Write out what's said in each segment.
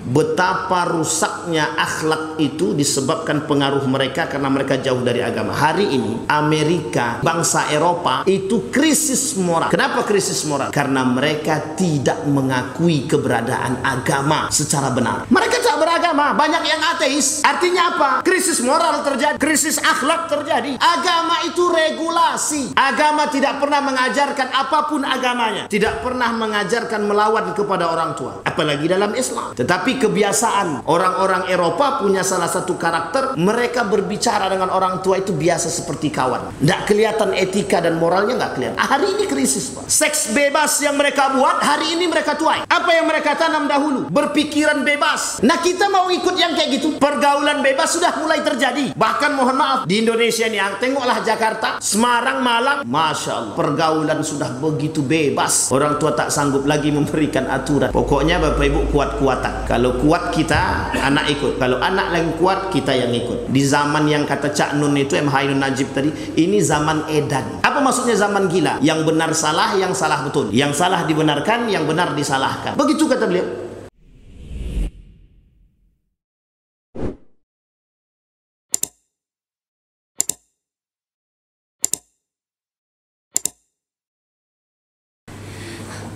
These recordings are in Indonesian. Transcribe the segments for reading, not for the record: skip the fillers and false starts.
betapa rusaknya akhlak itu disebabkan pengaruh mereka karena mereka jauh dari agama. Hari ini Amerika, bangsa Eropa itu krisis moral. Kenapa krisis moral? Karena mereka tidak mengakui keberadaan agama secara benar. Mereka tak beragama, banyak yang ateis. Artinya apa? Krisis moral terjadi, krisis akhlak terjadi. Agama itu regulasi. Agama tidak pernah mengajarkan apapun agamanya, tidak pernah mengajarkan melawan kepada orang tua, apalagi dalam Islam. Tetapi kebiasaan orang-orang Eropa punya salah satu karakter, mereka berbicara dengan orang tua itu biasa seperti kawan. Tidak kelihatan etika dan moralnya, nggak kelihatan. Hari ini krisis, Pak. Seks bebas yang mereka buat, hari ini mereka tuai. Apa yang mereka tanam dahulu? Berpikiran bebas. Nah, kita mau ikut yang kayak gitu? Pergaulan bebas sudah mulai terjadi. Bahkan mohon maaf, di Indonesia ini, tengoklah Jakarta, Semarang, Malang, Masya Allah, pergaulan sudah begitu bebas. Orang tua tak sanggup lagi memberikan aturan. Pokoknya Bapak Ibu kuat-kuatan. Kalau kuat kita, anak ikut. Kalau anak yang kuat, kita yang ikut. Di zaman yang kata Cak Nun itu, M. Hainun Najib tadi, ini zaman edan. Apa maksudnya zaman gila? Yang benar salah, yang salah betul. Yang salah dibenarkan, yang benar disalahkan. Begitu kata beliau.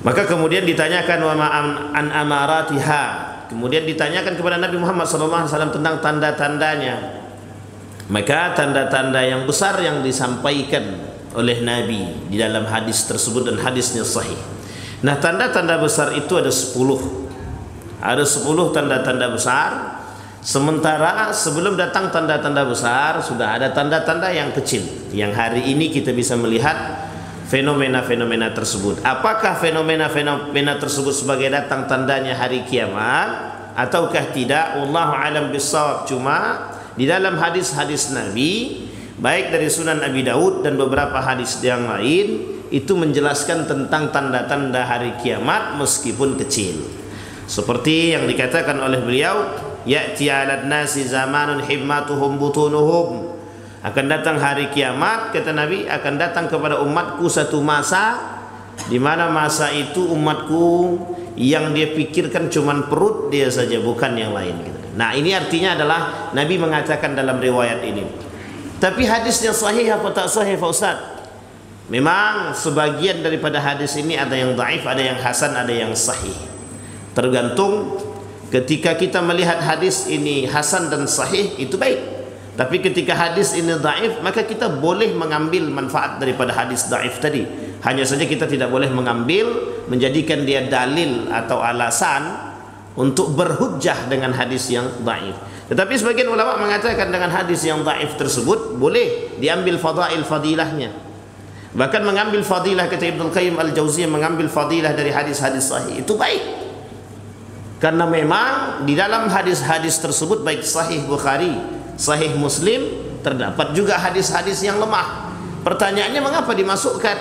Maka kemudian ditanyakan wa an amaratiha. Kemudian ditanyakan kepada Nabi Muhammad SAW tentang tanda-tandanya. Maka tanda-tanda yang besar yang disampaikan oleh Nabi di dalam hadis tersebut, dan hadisnya sahih. Nah, tanda-tanda besar itu ada 10. Ada 10 tanda-tanda besar. Sementara sebelum datang tanda-tanda besar, sudah ada tanda-tanda yang kecil, yang hari ini kita bisa melihat fenomena-fenomena tersebut. Apakah fenomena-fenomena tersebut sebagai datang tandanya hari kiamat ataukah tidak? Wallahu a'lam bissawab. Cuma di dalam hadis-hadis Nabi, baik dari Sunan Abi Daud dan beberapa hadis yang lain, itu menjelaskan tentang tanda-tanda hari kiamat meskipun kecil. Seperti yang dikatakan oleh beliau, ya'ti 'alan nasi zamanun himmatuhum butunuhum. Akan datang hari kiamat, kata Nabi, akan datang kepada umatku satu masa di mana masa itu umatku yang dia pikirkan cuman perut dia saja, bukan yang lain gitu. Nah, ini artinya adalah Nabi mengatakan dalam riwayat ini. Tapi hadisnya sahih apa tak sahih, Pak Ustaz? Memang sebagian daripada hadis ini ada yang dhaif, ada yang hasan, ada yang sahih. Tergantung, ketika kita melihat hadis ini hasan dan sahih itu baik. Tapi ketika hadis ini dhaif, maka kita boleh mengambil manfaat daripada hadis dhaif tadi. Hanya saja kita tidak boleh mengambil, menjadikan dia dalil atau alasan untuk berhujjah dengan hadis yang dhaif. Tetapi sebagian ulama mengatakan dengan hadis yang dhaif tersebut boleh diambil fadilahnya. Bahkan mengambil fadilah, kata Ibnu Qayyim Al-Jauziyah, mengambil fadilah dari hadis-hadis sahih itu baik. Karena memang di dalam hadis-hadis tersebut, baik sahih Bukhari, sahih Muslim, terdapat juga hadis-hadis yang lemah. Pertanyaannya, mengapa dimasukkan?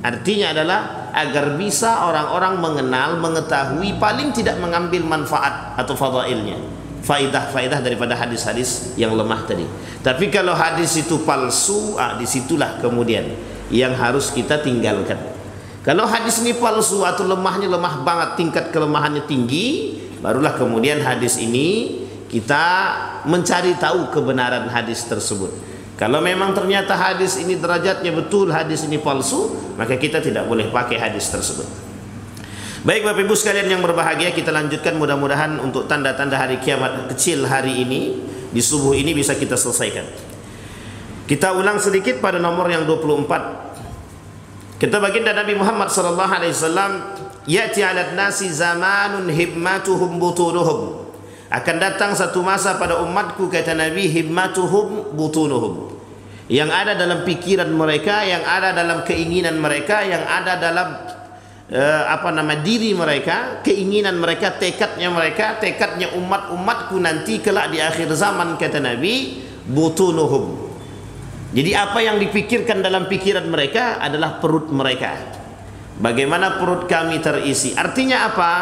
Artinya adalah agar bisa orang-orang mengenal, mengetahui, paling tidak mengambil manfaat atau fadailnya, faidah-faidah daripada hadis-hadis yang lemah tadi. Tapi kalau hadis itu palsu, disitulah kemudian yang harus kita tinggalkan. Kalau hadis ini palsu atau lemahnya lemah banget, tingkat kelemahannya tinggi, barulah kemudian hadis ini kita mencari tahu kebenaran hadis tersebut. Kalau memang ternyata hadis ini derajatnya betul, hadis ini palsu, maka kita tidak boleh pakai hadis tersebut. Baik Bapak Ibu sekalian yang berbahagia, kita lanjutkan, mudah-mudahan untuk tanda-tanda hari kiamat kecil hari ini, di subuh ini bisa kita selesaikan. Kita ulang sedikit pada nomor yang 24. Kata baginda Nabi Muhammad sallallahu alaihi wasallam, ya'ti 'alan nasi zamanun himmatuhum butunuhum. Akan datang satu masa pada umatku, kata Nabi, himmatuhum butunuhum, yang ada dalam pikiran mereka, yang ada dalam keinginan mereka, yang ada dalam diri mereka, keinginan mereka, tekadnya umat-umatku nanti kelak di akhir zaman, kata Nabi, butunuhum. Jadi apa yang dipikirkan dalam pikiran mereka adalah perut mereka. Bagaimana perut kami terisi? Artinya apa?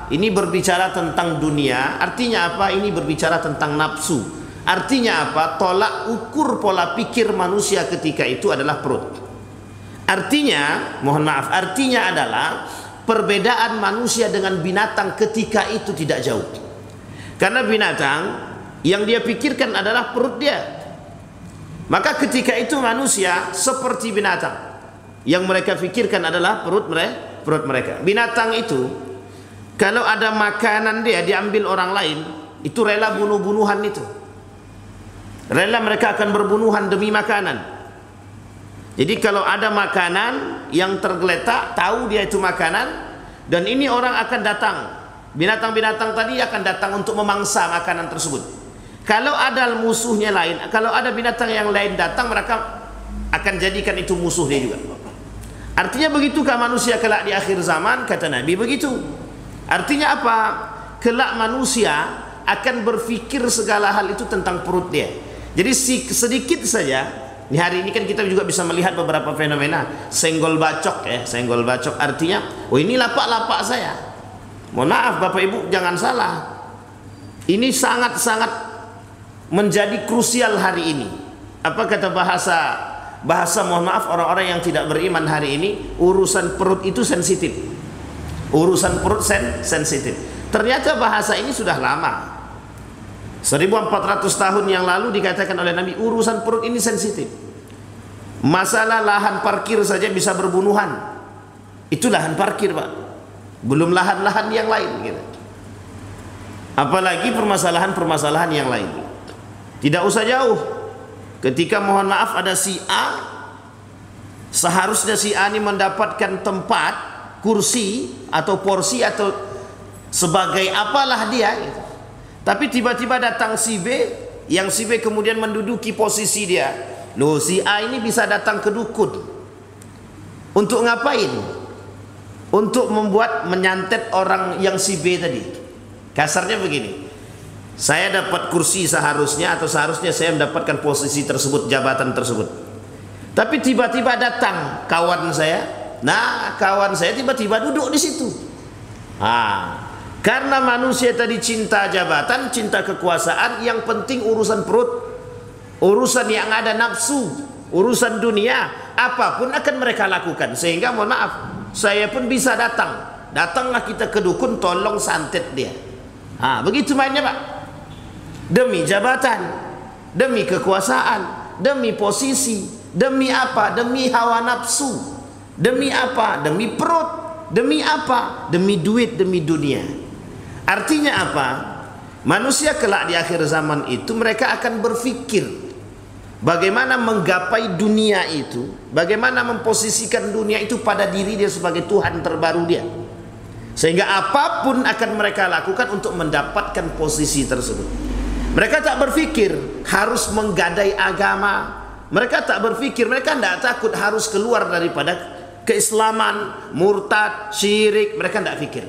Ini berbicara tentang dunia. Artinya apa? Ini berbicara tentang nafsu. Artinya apa? Tolak ukur pola pikir manusia ketika itu adalah perut. Artinya, mohon maaf, artinya adalah perbedaan manusia dengan binatang ketika itu tidak jauh. Karena binatang yang dia pikirkan adalah perut dia. Maka ketika itu manusia seperti binatang, yang mereka pikirkan adalah perut mereka. Binatang itu kalau ada makanan dia diambil orang lain, itu rela bunuh-bunuhan itu. Rela mereka akan berbunuhan demi makanan. Jadi kalau ada makanan yang tergeletak, tahu dia itu makanan, dan ini orang akan datang, binatang-binatang tadi akan datang untuk memangsa makanan tersebut. Kalau ada musuhnya lain, kalau ada binatang yang lain datang, mereka akan jadikan itu musuh dia juga. Artinya begitukah manusia kelak di akhir zaman? Kata Nabi begitu. Artinya apa? Kelak manusia akan berfikir segala hal itu tentang perut dia. Jadi sedikit saja. Di hari ini kan kita juga bisa melihat beberapa fenomena senggol bacok ya. Senggol bacok artinya, oh ini lapak-lapak saya. Mohon maaf Bapak Ibu, jangan salah. Ini sangat-sangat menjadi krusial hari ini. Apa kata bahasa mohon maaf orang-orang yang tidak beriman hari ini, urusan perut itu sensitif. Urusan perut sensitif. Ternyata bahasa ini sudah lama. 1400 tahun yang lalu dikatakan oleh Nabi, urusan perut ini sensitif. Masalah lahan parkir saja bisa berbunuhan. Itu lahan parkir Pak, belum lahan-lahan yang lain gitu. Apalagi permasalahan-permasalahan yang lain. Tidak usah jauh, ketika mohon maaf ada si A, seharusnya si A ini mendapatkan tempat, kursi atau porsi atau sebagai apalah dia gitu. Tapi tiba-tiba datang si B, yang si B kemudian menduduki posisi dia. Loh, si A ini bisa datang ke dukun. Untuk ngapain? Untuk menyantet orang yang si B tadi. Kasarnya begini, saya dapat kursi seharusnya, atau seharusnya saya mendapatkan posisi tersebut, jabatan tersebut. Tapi tiba-tiba datang kawan saya. Nah, kawan saya tiba-tiba duduk di situ. Karena manusia tadi cinta jabatan, cinta kekuasaan, yang penting urusan perut, urusan yang ada nafsu, urusan dunia, apapun akan mereka lakukan. Sehingga mohon maaf, saya pun bisa datanglah kita ke dukun, tolong santet dia. Begitu mainnya Pak. Demi jabatan, demi kekuasaan, demi posisi, demi apa? Demi hawa nafsu. Demi apa? Demi perut. Demi apa? Demi duit, demi dunia. Artinya apa? Manusia kelak di akhir zaman itu mereka akan berpikir bagaimana menggapai dunia itu, bagaimana memposisikan dunia itu pada diri dia sebagai Tuhan terbaru dia. Sehingga apapun akan mereka lakukan untuk mendapatkan posisi tersebut. Mereka tak berpikir harus menggadai agama. Mereka tak berpikir, mereka tidak takut harus keluar daripada keislaman, murtad, syirik. Mereka tidak pikir.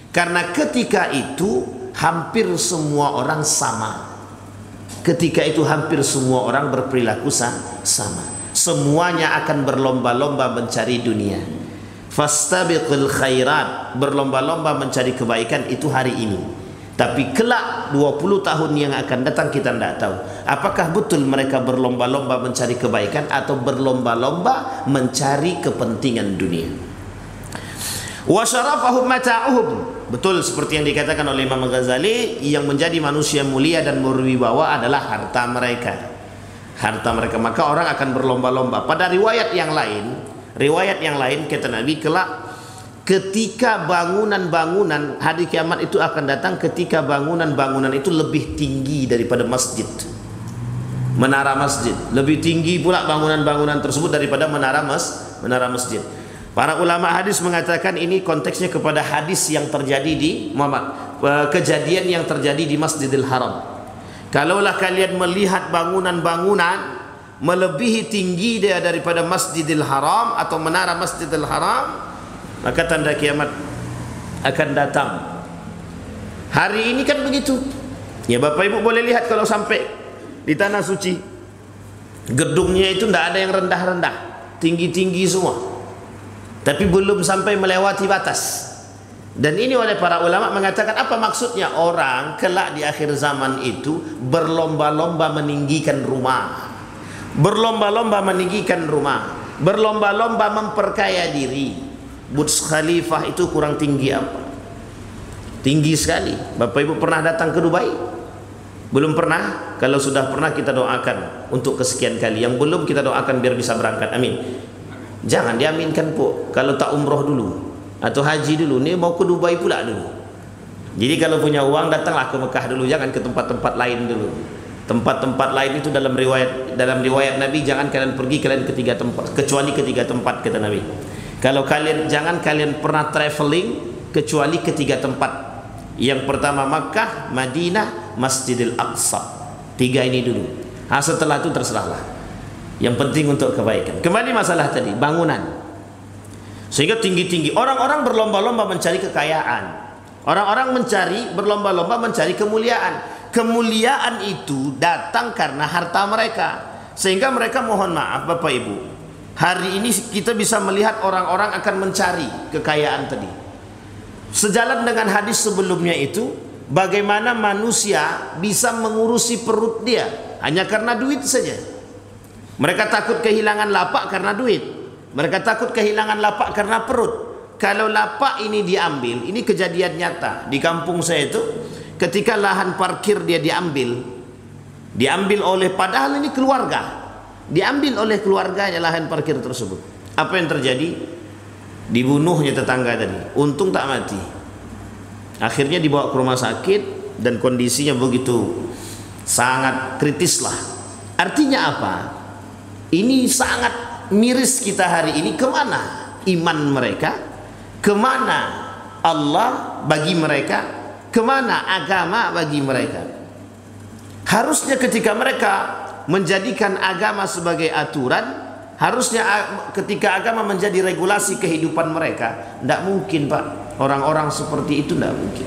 Karena ketika itu hampir semua orang sama. Ketika itu hampir semua orang berperilaku sama. Semuanya akan berlomba-lomba mencari dunia. Fastabiqul khairat, berlomba-lomba mencari kebaikan itu hari ini. Tapi kelak 20 tahun yang akan datang kita tidak tahu. Apakah betul mereka berlomba-lomba mencari kebaikan atau berlomba-lomba mencari kepentingan dunia. Wa syarafahum mata'uhum. Betul seperti yang dikatakan oleh Imam Ghazali, yang menjadi manusia mulia dan berwibawa adalah harta mereka. Harta mereka, maka orang akan berlomba-lomba. Pada riwayat yang lain kata Nabi, kelak ketika bangunan-bangunan hari kiamat itu akan datang, ketika bangunan-bangunan itu lebih tinggi daripada masjid. Menara masjid lebih tinggi pula bangunan-bangunan tersebut daripada menara masjid. Para ulama hadis mengatakan ini konteksnya kepada hadis yang terjadi di kejadian yang terjadi di Masjidil Haram. Kalaulah kalian melihat bangunan-bangunan melebihi tinggi dia daripada Masjidil Haram atau menara Masjidil Haram, maka tanda kiamat akan datang. Hari ini kan begitu. Ya Bapak Ibu boleh lihat kalau sampai di tanah suci, gedungnya itu tidak ada yang rendah-rendah, tinggi-tinggi semua. Tapi belum sampai melewati batas. Dan ini oleh para ulama mengatakan apa maksudnya? Orang kelak di akhir zaman itu berlomba-lomba meninggikan rumah, berlomba-lomba meninggikan rumah, berlomba-lomba memperkaya diri. Burj Khalifah itu kurang tinggi apa? tinggi sekali. Bapak Ibu pernah datang ke Dubai? Belum pernah? Kalau sudah pernah kita doakan untuk kesekian kali. Yang belum kita doakan biar bisa berangkat. Amin. Jangan diaminkan po. Kalau tak umroh dulu atau haji dulu, ini mau ke Dubai pula dulu. Jadi kalau punya uang datanglah ke Mekah dulu, jangan ke tempat-tempat lain dulu. Tempat-tempat lain itu dalam riwayat Nabi, jangan kalian pergi kalian ketiga tempat, kecuali ketiga tempat kata Nabi. Kalau kalian jangan kalian pernah traveling kecuali ketiga tempat. Yang pertama Makkah, Madinah, Masjidil Aqsa. 3 ini dulu. Setelah itu terserahlah. Yang penting untuk kebaikan. Kembali masalah tadi, bangunan. Sehingga tinggi-tinggi. Orang-orang berlomba-lomba mencari kekayaan. Orang-orang berlomba-lomba mencari kemuliaan. Kemuliaan itu datang karena harta mereka. Sehingga mereka mohon maaf Bapak Ibu, hari ini kita bisa melihat orang-orang akan mencari kekayaan tadi. Sejalan dengan hadis sebelumnya itu, bagaimana manusia bisa mengurusi perut dia hanya karena duit saja. Mereka takut kehilangan lapak karena duit. Mereka takut kehilangan lapak karena perut. Kalau lapak ini diambil, ini kejadian nyata di kampung saya itu, ketika lahan parkir dia diambil oleh, padahal ini keluarga, diambil oleh keluarganya lahan parkir tersebut. Apa yang terjadi? Dibunuhnya tetangga tadi. Untung tak mati. Akhirnya dibawa ke rumah sakit dan kondisinya begitu sangat kritis lah. Artinya apa? Ini sangat miris kita hari ini. Kemana iman mereka? Kemana Allah bagi mereka? Kemana agama bagi mereka? Harusnya ketika mereka menjadikan agama sebagai aturan, harusnya ketika agama menjadi regulasi kehidupan mereka. Tidak mungkin Pak, orang-orang seperti itu tidak mungkin.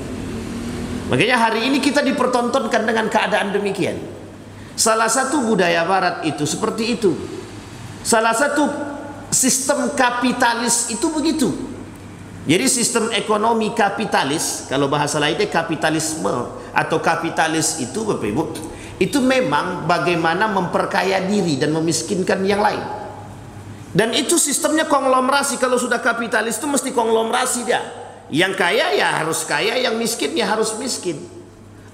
Makanya hari ini kita dipertontonkan dengan keadaan demikian. Salah satu budaya barat itu seperti itu. Salah satu sistem kapitalis itu begitu. Jadi sistem ekonomi kapitalis, kalau bahasa lainnya kapitalisme atau kapitalis itu Bapak Ibu, itu memang bagaimana memperkaya diri dan memiskinkan yang lain. Dan itu sistemnya konglomerasi. Kalau sudah kapitalis itu mesti konglomerasi dia. Yang kaya ya harus kaya, yang miskin ya harus miskin.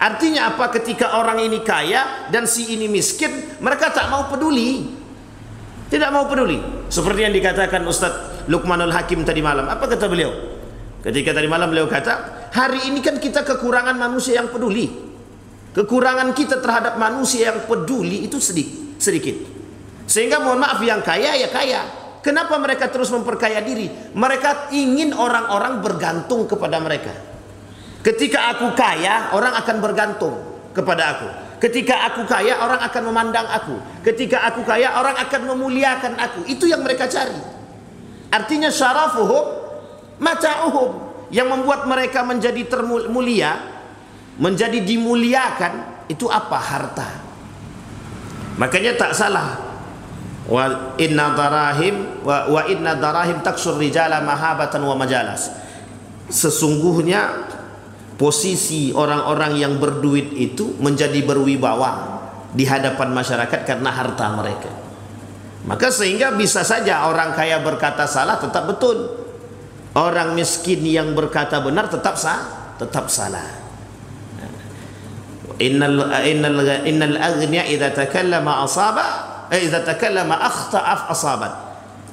Artinya apa? Ketika orang ini kaya dan si ini miskin, mereka tak mau peduli. Tidak mau peduli. Seperti yang dikatakan Ustadz Luqmanul Hakim tadi malam. Apa kata beliau? Ketika tadi malam beliau kata, hari ini kan kita kekurangan manusia yang peduli. Kekurangan kita terhadap manusia yang peduli itu sedikit. Sehingga mohon maaf, yang kaya ya kaya. Kenapa mereka terus memperkaya diri? Mereka ingin orang-orang bergantung kepada mereka. Ketika aku kaya, orang akan bergantung kepada aku. Ketika aku kaya, orang akan memandang aku. Ketika aku kaya, orang akan memuliakan aku. Itu yang mereka cari. Artinya syarafuhum mata'uhum. Yang membuat mereka menjadi termulia, menjadi dimuliakan, itu apa? Harta. Makanya tak salah, wa inna darahim taksur rijala mahabatan wa majalas. Sesungguhnya posisi orang-orang yang berduit itu menjadi berwibawa di hadapan masyarakat karena harta mereka. Maka sehingga bisa saja orang kaya berkata salah tetap betul, orang miskin yang berkata benar tetap salah. Innal aghniya idza takallama asaba, idza takallama akhta'a asabat.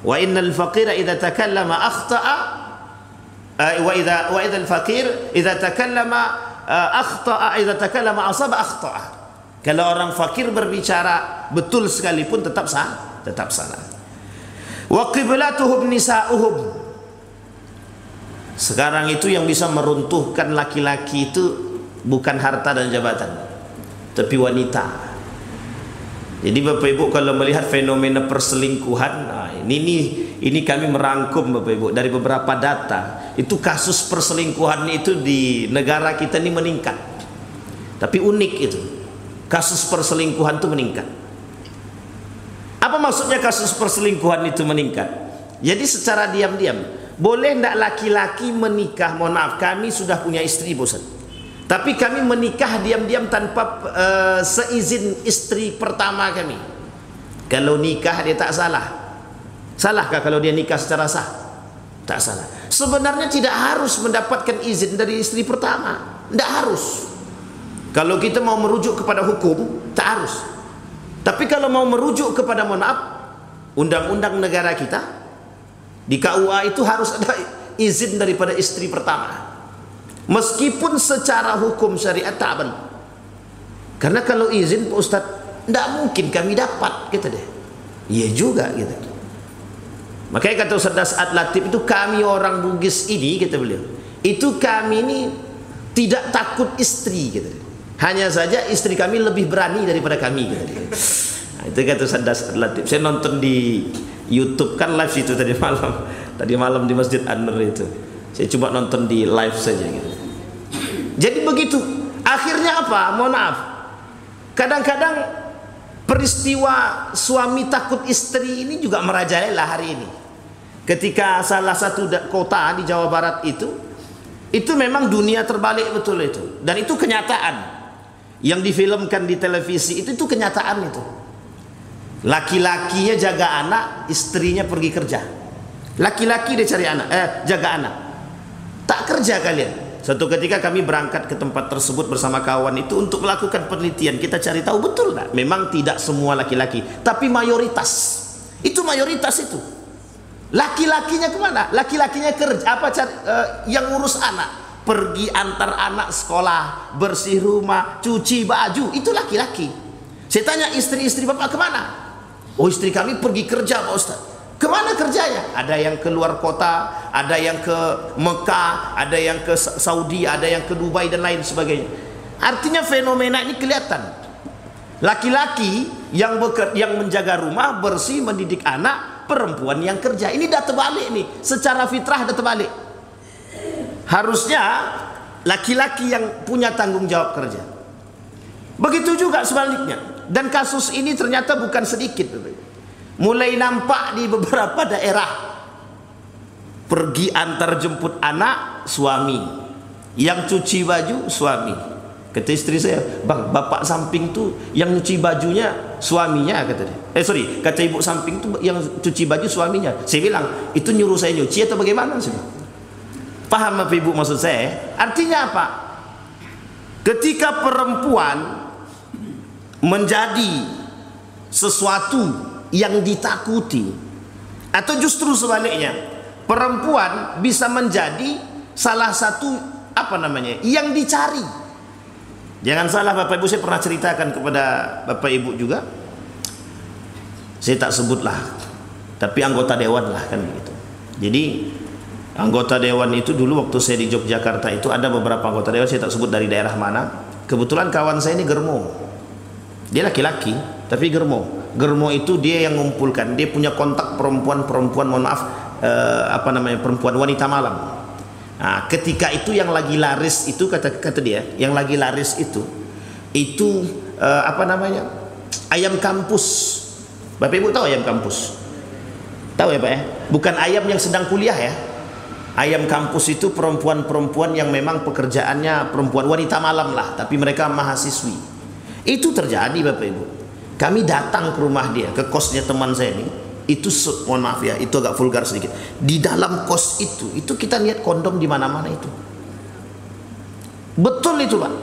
Wa innal faqira idza takallama akhta'a, wa idza al faqir idza takallama akhta'a, idza takallama asaba akhta'a. Kalau orang fakir berbicara betul sekalipun tetap salah. Wa qiblatuhum nisa'uhum. Sekarang itu yang bisa meruntuhkan laki-laki itu bukan harta dan jabatan, tapi wanita. Jadi Bapak Ibu kalau melihat fenomena perselingkuhan, nah ini kami merangkum Bapak Ibu dari beberapa data. Itu kasus perselingkuhan itu di negara kita ini meningkat. Tapi unik itu, kasus perselingkuhan itu meningkat. Apa maksudnya kasus perselingkuhan itu meningkat? Jadi secara diam-diam, boleh tidak laki-laki menikah? Mohon maaf, kami sudah punya istri bosan, tapi kami menikah diam-diam tanpa seizin istri pertama kami. Kalau nikah dia tak salah. Salahkah kalau dia nikah secara sah? Tak salah. Sebenarnya tidak harus mendapatkan izin dari istri pertama. Tidak harus. Kalau kita mau merujuk kepada hukum, tak harus. Tapi kalau mau merujuk kepada, mohon maaf, undang-undang negara kita, di KUA itu harus ada izin daripada istri pertama. Meskipun secara hukum syariat tak benar. Karena kalau izin Pak Ustadz, tidak mungkin kami dapat, gitu deh. Iya juga, gitu. Makanya kata Ustadz Saad Latif itu, kami orang Bugis ini, kata beliau, itu kami ini tidak takut istri, gitu. Hanya saja istri kami lebih berani daripada kami, gitu. Nah, itu kata Ustadz Saad Latif. Saya nonton di YouTube kan live itu tadi malam. Tadi malam di Masjid An-Nur itu. Saya coba nonton di live saja, gitu. Jadi begitu. Akhirnya apa? Mohon maaf. Kadang-kadang peristiwa suami takut istri ini juga merajalela hari ini. Ketika salah satu kota di Jawa Barat itu memang dunia terbalik betul itu. Dan itu kenyataan. Yang difilmkan di televisi itu kenyataan itu. Laki-lakinya jaga anak, istrinya pergi kerja. Laki-laki dia cari anak, jaga anak. Tak kerja kalian. Suatu ketika kami berangkat ke tempat tersebut bersama kawan itu untuk melakukan penelitian. Kita cari tahu betul tak? Memang tidak semua laki-laki, tapi mayoritas. Itu mayoritas itu. Laki-lakinya kemana? Laki-lakinya kerja apa? Yang ngurus anak, pergi antar anak sekolah, bersih rumah, cuci baju. Itu laki-laki. Saya tanya istri-istri bapak kemana? Oh, istri kami pergi kerja Pak Ustaz. Kemana kerjanya? Ada yang ke luar kota, ada yang ke Mekah, ada yang ke Saudi, ada yang ke Dubai dan lain sebagainya. Artinya fenomena ini kelihatan. Laki-laki yang menjaga rumah, bersih, mendidik anak, perempuan yang kerja. Ini dah terbalik nih, secara fitrah dah terbalik. Harusnya laki-laki yang punya tanggung jawab kerja. Begitu juga sebaliknya. Dan kasus ini ternyata bukan sedikit. Mulai nampak di beberapa daerah. Pergi antar jemput anak, suami. Yang cuci baju, suami. Kata istri saya, bang, bapak samping tuh yang cuci bajunya suaminya, kata dia. Kata ibu samping tuh yang cuci baju suaminya. Saya bilang, itu nyuruh saya nyuci atau bagaimana? Paham apa ibu maksud saya? Artinya apa? Ketika perempuan menjadi sesuatu yang ditakuti, atau justru sebaliknya, perempuan bisa menjadi salah satu yang dicari. Jangan salah Bapak Ibu, saya pernah ceritakan kepada Bapak Ibu juga. Saya tak sebutlah, tapi anggota dewan lah kan begitu. Jadi anggota dewan itu dulu waktu saya di Yogyakarta itu ada beberapa anggota dewan, saya tak sebut dari daerah mana. Kebetulan kawan saya ini germo. Dia laki-laki tapi germo. Germo itu dia yang mengumpulkan, dia punya kontak perempuan-perempuan, mohon maaf, perempuan wanita malam. Nah, ketika itu yang lagi laris itu kata dia, yang lagi laris itu ayam kampus. Bapak Ibu tahu ayam kampus? Tahu ya Pak ya? Bukan ayam yang sedang kuliah ya. Ayam kampus itu perempuan-perempuan yang memang pekerjaannya perempuan wanita malam lah, tapi mereka mahasiswi. Itu terjadi Bapak Ibu. Kami datang ke rumah dia, ke kosnya teman saya ini. Itu mohon maaf ya, itu agak vulgar sedikit. Di dalam kos itu kita lihat kondom di mana-mana itu. Betul itu Pak.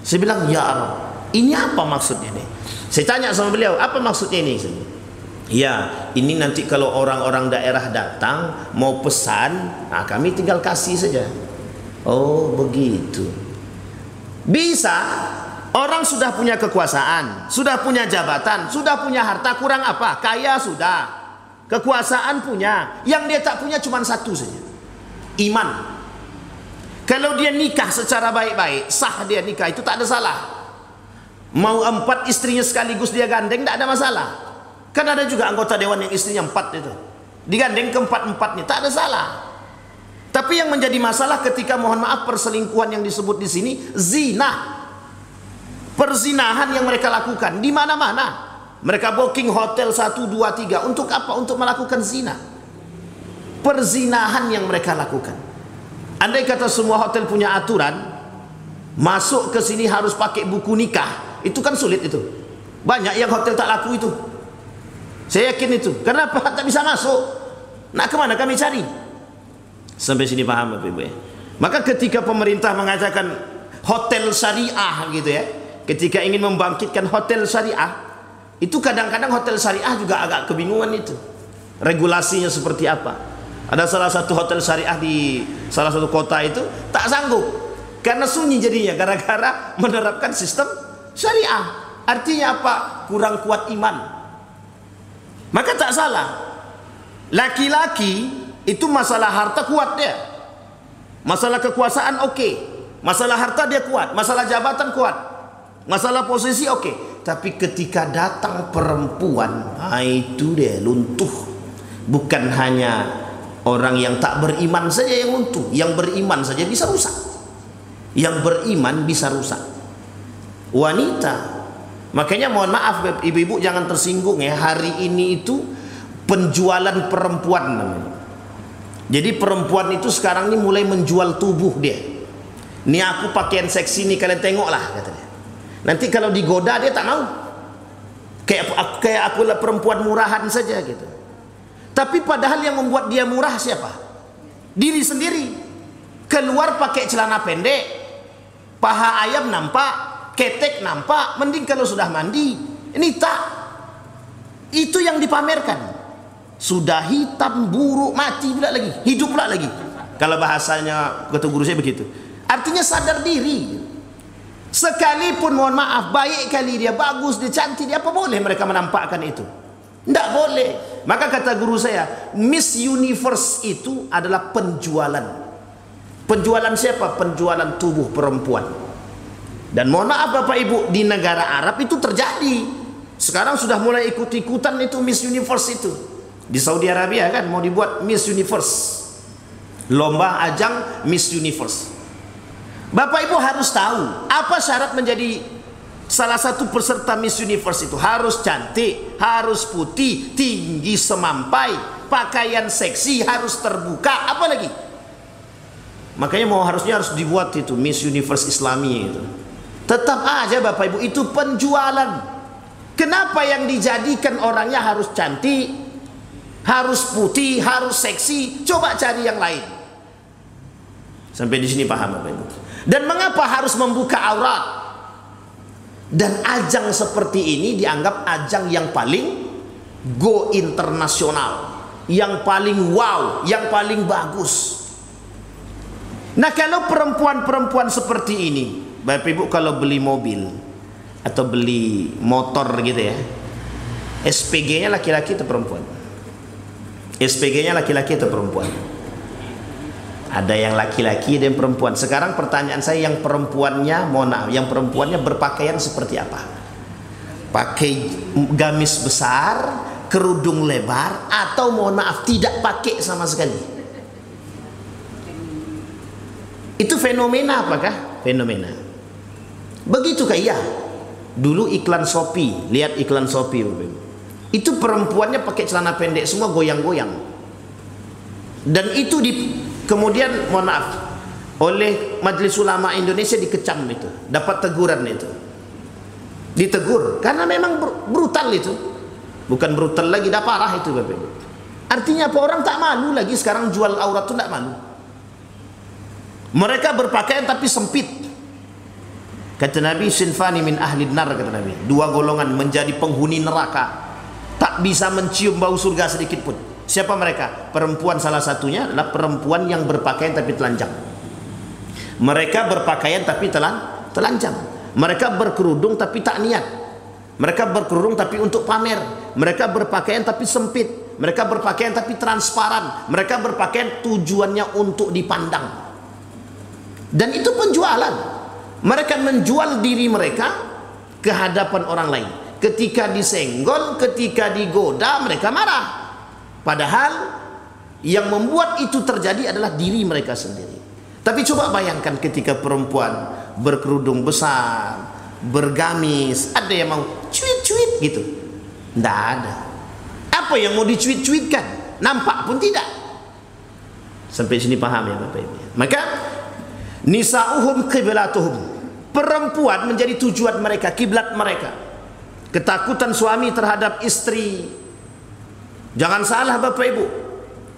Saya bilang, ya Allah, ini apa maksudnya nih? Saya tanya sama beliau, apa maksudnya ini? Ya, ini nanti kalau orang-orang daerah datang mau pesan, nah kami tinggal kasih saja. Oh begitu. Bisa. Orang sudah punya kekuasaan, sudah punya jabatan, sudah punya harta, kurang apa? Kaya sudah, kekuasaan punya. Yang dia tak punya cuma satu saja, iman. Kalau dia nikah secara baik-baik, sah dia nikah, itu tak ada salah. Mau 4 istrinya sekaligus dia gandeng, tak ada masalah. Kan ada juga anggota dewan yang istrinya 4 itu, digandeng ke 4-4-nya, tak ada salah. Tapi yang menjadi masalah ketika, mohon maaf, perselingkuhan yang disebut di sini zina. Perzinahan yang mereka lakukan di mana-mana. Mereka booking hotel 1, 2, 3 untuk apa? Untuk melakukan zina. Perzinahan yang mereka lakukan. Andai kata semua hotel punya aturan, masuk ke sini harus pakai buku nikah, itu kan sulit itu. Banyak yang hotel tak laku itu. Saya yakin itu. Kenapa tak bisa masuk? Nah, kemana kami cari? Sampai sini paham Bapak Ibu ya? Maka ketika pemerintah mengatakan hotel syariah gitu ya, ketika ingin membangkitkan hotel syariah, itu kadang-kadang hotel syariah juga agak kebingungan itu. Regulasinya seperti apa? Ada salah satu hotel syariah di salah satu kota itu tak sanggup karena sunyi jadinya gara-gara menerapkan sistem syariah. Artinya apa? Kurang kuat iman. Maka tak salah. Laki-laki itu masalah harta kuat dia. Masalah kekuasaan oke. Masalah harta dia kuat, masalah jabatan kuat. Masalah posisi oke. Tapi ketika datang perempuan, itu dia luntuh. Bukan hanya orang yang tak beriman saja yang luntuh, yang beriman saja bisa rusak. Yang beriman bisa rusak. Wanita. Makanya mohon maaf ibu-ibu jangan tersinggung ya, hari ini itu penjualan perempuan namanya. Jadi perempuan itu sekarang ini mulai menjual tubuh dia. Ini aku pakaian seksi nih, kalian tengoklah katanya. Nanti kalau digoda dia tak mau. Kayak aku lah perempuan murahan saja gitu. Tapi padahal yang membuat dia murah siapa? Diri sendiri. Keluar pakai celana pendek, paha ayam nampak, ketek nampak, mending kalau sudah mandi. Ini tak. Itu yang dipamerkan. Sudah hitam, buruk, mati pula lagi, hidup pula lagi. Kalau bahasanya kata guru saya begitu. Artinya sadar diri. Sekalipun mohon maaf, baik kali dia, bagus, dia cantik, dia apa boleh mereka menampakkan itu? Tidak boleh. Maka kata guru saya, Miss Universe itu adalah penjualan. Penjualan siapa? Penjualan tubuh perempuan. Dan mohon maaf Bapak Ibu, di negara Arab itu terjadi. Sekarang sudah mulai ikut-ikutan itu Miss Universe itu. Di Saudi Arabia kan mau dibuat Miss Universe, lomba ajang Miss Universe. Bapak Ibu harus tahu apa syarat menjadi salah satu peserta Miss Universe itu. Harus cantik, harus putih, tinggi semampai, pakaian seksi, harus terbuka, apa lagi? Makanya harusnya harus dibuat itu Miss Universe Islami itu. Tetap aja Bapak Ibu itu penjualan. Kenapa yang dijadikan orangnya harus cantik, harus putih, harus seksi? Coba cari yang lain. Sampai di sini paham Bapak Ibu? Dan mengapa harus membuka aurat? Dan ajang seperti ini dianggap ajang yang paling go internasional, yang paling wow, yang paling bagus. Nah kalau perempuan-perempuan seperti ini, Bapak Ibu kalau beli mobil atau beli motor gitu ya, SPG-nya laki-laki atau perempuan? SPG-nya laki-laki atau perempuan? Ada yang laki-laki dan perempuan. Sekarang pertanyaan saya, yang perempuannya, mohon maaf, yang perempuannya berpakaian seperti apa? Pakai gamis besar, kerudung lebar, atau mohon maaf tidak pakai sama sekali? Itu fenomena apakah? Fenomena. Begitukah? Iya. Dulu iklan Shopee, lihat iklan Shopee, itu perempuannya pakai celana pendek semua, goyang-goyang. Dan itu kemudian mohon maaf oleh Majelis Ulama Indonesia dikecam itu, dapat teguran itu, ditegur karena memang brutal itu, bukan brutal lagi, dah parah itu Bapak Ibu. Artinya apa? Orang tak malu lagi sekarang jual aurat itu, tak malu. Mereka berpakaian tapi sempit. Kata Nabi, sinfani min ahli nar, kata Nabi, dua golongan menjadi penghuni neraka, tak bisa mencium bau surga sedikit pun. Siapa mereka? Perempuan salah satunya adalah perempuan yang berpakaian tapi telanjang. Mereka berpakaian tapi telanjang. Mereka berkerudung tapi tak niat. Mereka berkerudung tapi untuk pamer. Mereka berpakaian tapi sempit. Mereka berpakaian tapi transparan. Mereka berpakaian tujuannya untuk dipandang. Dan itu penjualan. Mereka menjual diri mereka ke hadapan orang lain. Ketika disenggol, ketika digoda, mereka marah. Padahal yang membuat itu terjadi adalah diri mereka sendiri. Tapi coba bayangkan ketika perempuan berkerudung besar, bergamis, ada yang mau cuit-cuit gitu? Tidak ada. Apa yang mau dicuit-cuitkan? Nampak pun tidak. Sampai sini paham ya Bapak Ibu? Maka nisa'uhum qiblatuhum, perempuan menjadi tujuan mereka, kiblat mereka. Ketakutan suami terhadap istri. Jangan salah Bapak Ibu,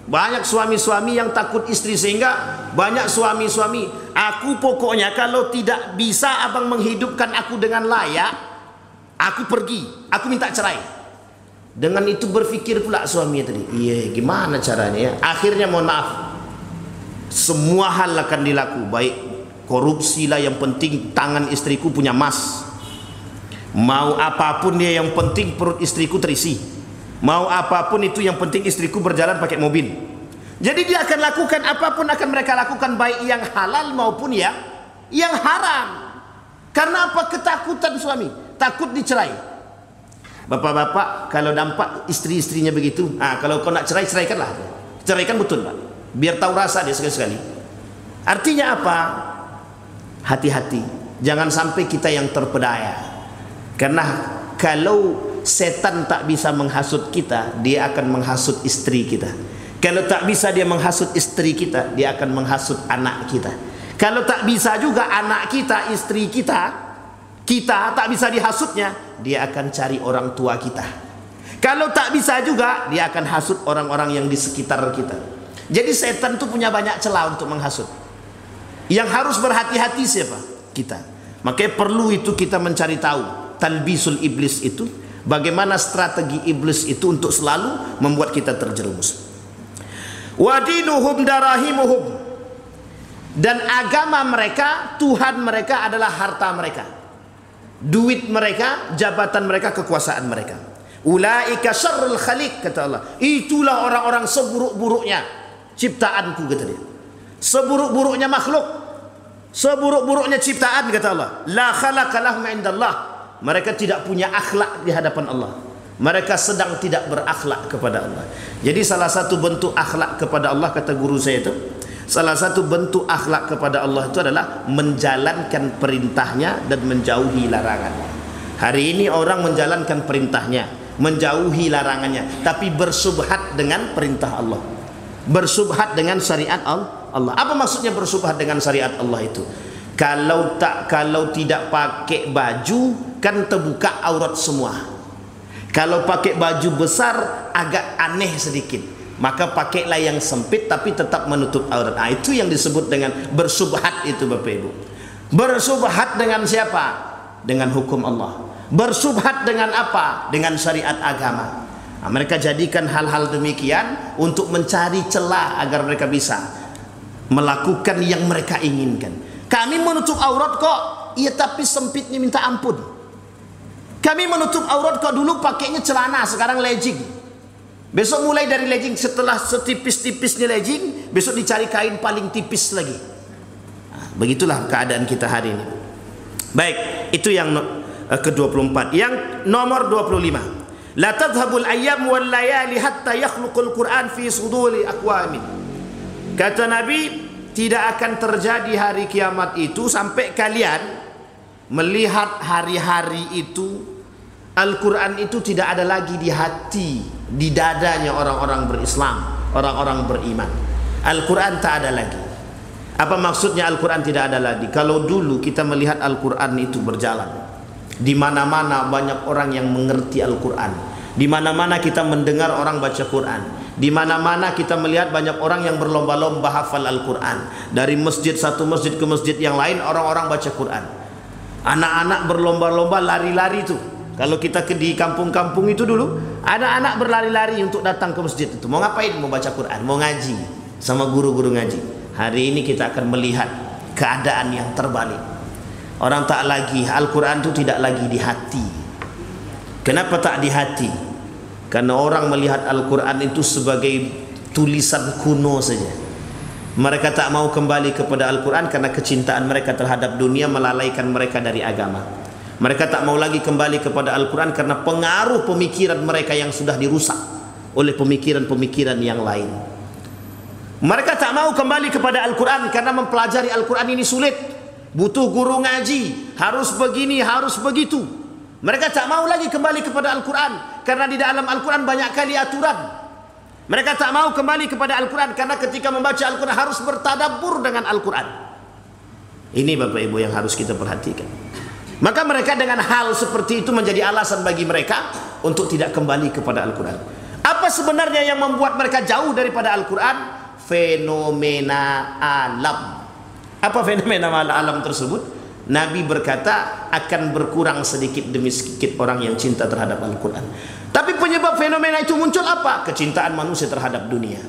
Banyak suami-suami yang takut istri, sehingga banyak suami-suami, aku pokoknya kalau tidak bisa abang menghidupkan aku dengan layak, aku pergi, aku minta cerai. Dengan itu berpikir pula suami tadi, iya gimana caranya ya? Akhirnya mohon maaf, semua hal akan dilaku, baik korupsi lah, yang penting tangan istriku punya emas. Mau apapun dia, yang penting perut istriku terisi. Mau apapun itu, yang penting istriku berjalan pakai mobil. Jadi dia akan lakukan apapun, akan mereka lakukan, baik yang halal maupun yang haram. Karena apa? Ketakutan suami, takut dicerai. Bapak-bapak kalau nampak istri-istrinya begitu, kalau kau nak cerai, ceraikanlah. Ceraikan betul Pak, biar tahu rasa dia sekali-sekali. Artinya apa? Hati-hati, jangan sampai kita yang terpedaya. Karena kalau setan tak bisa menghasut kita, dia akan menghasut istri kita. Kalau tak bisa dia menghasut istri kita, dia akan menghasut anak kita. Kalau tak bisa juga anak kita, istri kita tak bisa dihasutnya, dia akan cari orang tua kita. Kalau tak bisa juga, dia akan hasut orang-orang yang di sekitar kita. Jadi setan itu punya banyak celah untuk menghasut. Yang harus berhati-hati siapa? Kita. Makanya perlu itu kita mencari tahu talbisul iblis itu, bagaimana strategi iblis itu untuk selalu membuat kita terjerumus. Wadinuhum darahimuhum, dan agama mereka, Tuhan mereka adalah harta mereka, duit mereka, jabatan mereka, kekuasaan mereka. Ulaika syarrul khaliq, kata Allah, itulah orang-orang seburuk-buruknya ciptaanku, kata dia. Seburuk-buruknya makhluk, seburuk-buruknya ciptaan, kata Allah. La khalaqa lahum indallah, mereka tidak punya akhlak di hadapan Allah. Mereka sedang tidak berakhlak kepada Allah. Jadi salah satu bentuk akhlak kepada Allah, kata guru saya itu, salah satu bentuk akhlak kepada Allah itu adalah menjalankan perintahnya dan menjauhi larangannya. Hari ini orang menjalankan perintahnya, menjauhi larangannya, tapi bersubhat dengan perintah Allah, bersubhat dengan syariat Allah. Apa maksudnya bersubhat dengan syariat Allah itu? Kalau tidak pakai baju kan terbuka aurat semua. Kalau pakai baju besar agak aneh sedikit, maka pakailah yang sempit tapi tetap menutup aurat. Itu yang disebut dengan bersubhat itu, Bapak Ibu. Bersubhat dengan siapa? Dengan hukum Allah. Bersubhat dengan apa? Dengan syariat agama. Mereka jadikan hal-hal demikian untuk mencari celah agar mereka bisa melakukan yang mereka inginkan. Kami menutup aurat kok, iya tapi sempitnya minta ampun. Kami menutup aurat kok, dulu pakainya celana, sekarang legging. Besok mulai dari legging, setelah setipis-tipisnya legging, besok dicari kain paling tipis lagi. Begitulah keadaan kita hari ini. Baik, itu yang ke-24. Yang nomor 25. La tadhhabul ayyam wal layali hatta yakhluqul Qur'an fi suduri aqwamin. Kata Nabi, tidak akan terjadi hari kiamat itu sampai kalian melihat hari-hari itu, Al-Quran itu tidak ada lagi di hati, di dadanya orang-orang berislam, orang-orang beriman. Al-Quran tak ada lagi. Apa maksudnya Al-Quran tidak ada lagi? Kalau dulu kita melihat Al-Quran itu berjalan, di mana-mana banyak orang yang mengerti Al-Quran, di mana-mana kita mendengar orang baca Quran, di mana-mana kita melihat banyak orang yang berlomba-lomba hafal Al-Quran. Dari masjid satu masjid ke masjid yang lain, orang-orang baca Quran. Anak-anak berlomba-lomba lari-lari itu. Kalau kita di kampung-kampung itu dulu, anak-anak berlari-lari untuk datang ke masjid itu. Mau ngapain? Mau baca Quran, mau ngaji sama guru-guru ngaji. Hari ini kita akan melihat keadaan yang terbalik. Orang tak lagi, Al-Quran itu tidak lagi di hati. Kenapa tak di hati? Karena orang melihat Al-Quran itu sebagai tulisan kuno saja. Mereka tak mau kembali kepada Al-Quran karena kecintaan mereka terhadap dunia melalaikan mereka dari agama. Mereka tak mau lagi kembali kepada Al-Quran karena pengaruh pemikiran mereka yang sudah dirusak oleh pemikiran-pemikiran yang lain. Mereka tak mau kembali kepada Al-Quran karena mempelajari Al-Quran ini sulit, butuh guru ngaji, harus begini, harus begitu. Mereka tak mau lagi kembali kepada Al-Quran karena di dalam Al-Quran banyak kali aturan. Mereka tak mau kembali kepada Al-Quran karena ketika membaca Al-Quran harus bertadabbur dengan Al-Quran. Ini Bapak Ibu yang harus kita perhatikan. Maka mereka dengan hal seperti itu menjadi alasan bagi mereka untuk tidak kembali kepada Al-Quran. Apa Apa sebenarnya yang membuat mereka jauh daripada Al-Quran? Fenomena alam. Apa fenomena alam tersebut? Nabi berkata akan berkurang sedikit demi sedikit orang yang cinta terhadap Al-Quran. Tapi penyebab fenomena itu muncul apa? Kecintaan manusia terhadap dunia.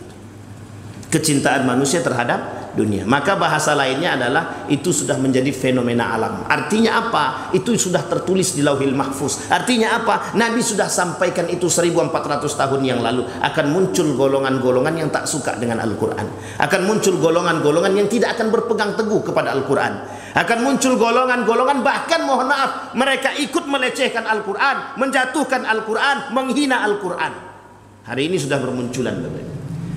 Kecintaan manusia terhadap dunia. Maka bahasa lainnya adalah itu sudah menjadi fenomena alam. Artinya apa? Itu sudah tertulis di Lauhil Mahfuz. Artinya apa? Nabi sudah sampaikan itu 1400 tahun yang lalu. Akan muncul golongan-golongan yang tak suka dengan Al-Quran. Akan muncul golongan-golongan yang tidak akan berpegang teguh kepada Al-Quran. Akan muncul golongan-golongan, bahkan mohon maaf, mereka ikut melecehkan Al-Quran, menjatuhkan Al-Quran, menghina Al-Quran. Hari ini sudah bermunculan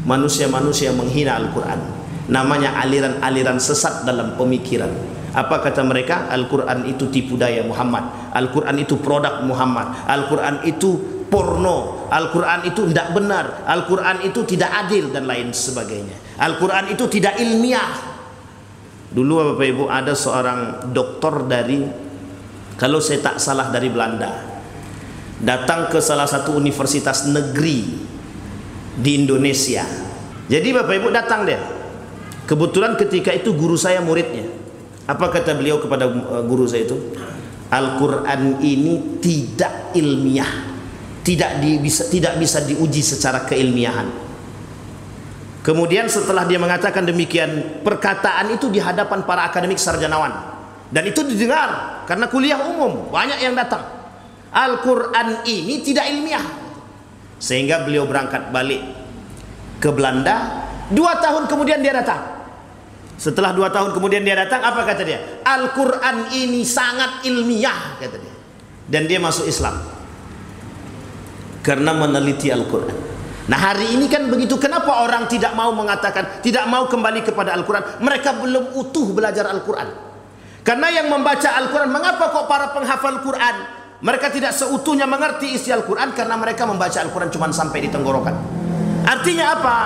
manusia-manusia menghina Al-Quran. Namanya aliran-aliran sesat dalam pemikiran. Apa kata mereka? Al-Quran itu tipu daya Muhammad, Al-Quran itu produk Muhammad, Al-Quran itu porno, Al-Quran itu tidak benar, Al-Quran itu tidak adil, dan lain sebagainya. Al-Quran itu tidak ilmiah. Dulu Bapak Ibu ada seorang doktor dari, kalau saya tak salah dari Belanda, datang ke salah satu universitas negeri di Indonesia. Jadi Bapak Ibu datang dia. Kebetulan ketika itu guru saya muridnya. Apa kata beliau kepada guru saya itu? Al-Quran ini tidak ilmiah, tidak bisa diuji secara keilmiahan. Kemudian setelah dia mengatakan demikian, perkataan itu di hadapan para akademik sarjanawan, dan itu didengar karena kuliah umum banyak yang datang. Al-Quran ini tidak ilmiah. Sehingga beliau berangkat balik ke Belanda. 2 tahun kemudian dia datang. Setelah 2 tahun kemudian dia datang, apa kata dia? Al-Quran ini sangat ilmiah, kata dia. Dan dia masuk Islam karena meneliti Al-Quran. Nah hari ini kan begitu. Kenapa orang tidak mau mengatakan, tidak mau kembali kepada Al-Quran? Mereka belum utuh belajar Al-Quran. Karena yang membaca Al-Quran, mengapa kok para penghafal Quran mereka tidak seutuhnya mengerti isi Al-Quran? Karena mereka membaca Al-Quran cuma sampai di tenggorokan. Artinya apa?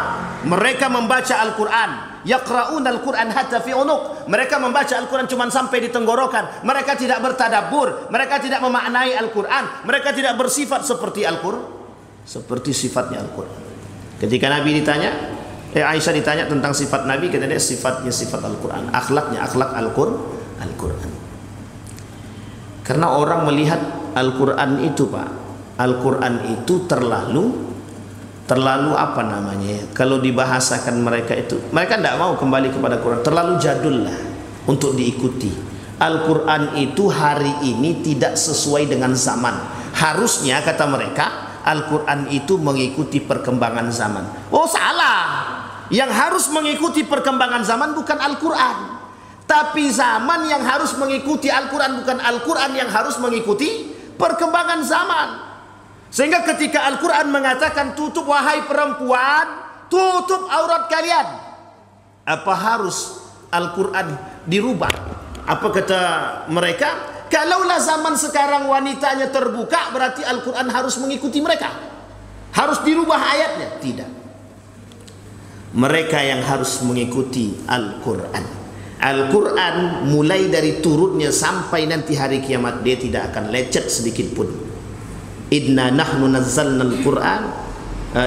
Mereka membaca Al-Quran, yaqra'un Al-Quran hatta fi unuq. Mereka membaca Al-Quran cuma sampai di tenggorokan. Mereka tidak bertadabbur, mereka tidak memaknai Al-Quran, mereka tidak bersifat seperti Al-Quran, seperti sifatnya Al-Quran. Ketika Nabi ditanya, Aisyah ditanya tentang sifat Nabi, kata dia sifatnya sifat Al-Quran, akhlaknya akhlak Al-Quran. Karena orang melihat Al-Quran itu, Pak, Al-Quran itu terlalu apa namanya ya? Kalau dibahasakan mereka itu, mereka tidak mau kembali kepada Quran, terlalu jadul lah untuk diikuti. Al-Quran itu hari ini tidak sesuai dengan zaman. Harusnya kata mereka, Al-Quran itu mengikuti perkembangan zaman. Oh salah. Yang harus mengikuti perkembangan zaman bukan Al-Quran, tapi zaman yang harus mengikuti Al-Quran, bukan Al-Quran yang harus mengikuti perkembangan zaman. Sehingga ketika Al-Quran mengatakan tutup wahai perempuan, tutup aurat kalian, apa harus Al-Quran dirubah? Apa kata mereka? Kalaulah zaman sekarang wanitanya terbuka, berarti Al-Quran harus mengikuti mereka, harus dirubah ayatnya. Tidak. Mereka yang harus mengikuti Al-Quran. Al-Quran mulai dari turunnya sampai nanti hari kiamat, dia tidak akan lecet sedikit pun. Inna nahnu nazzalna al-Quran,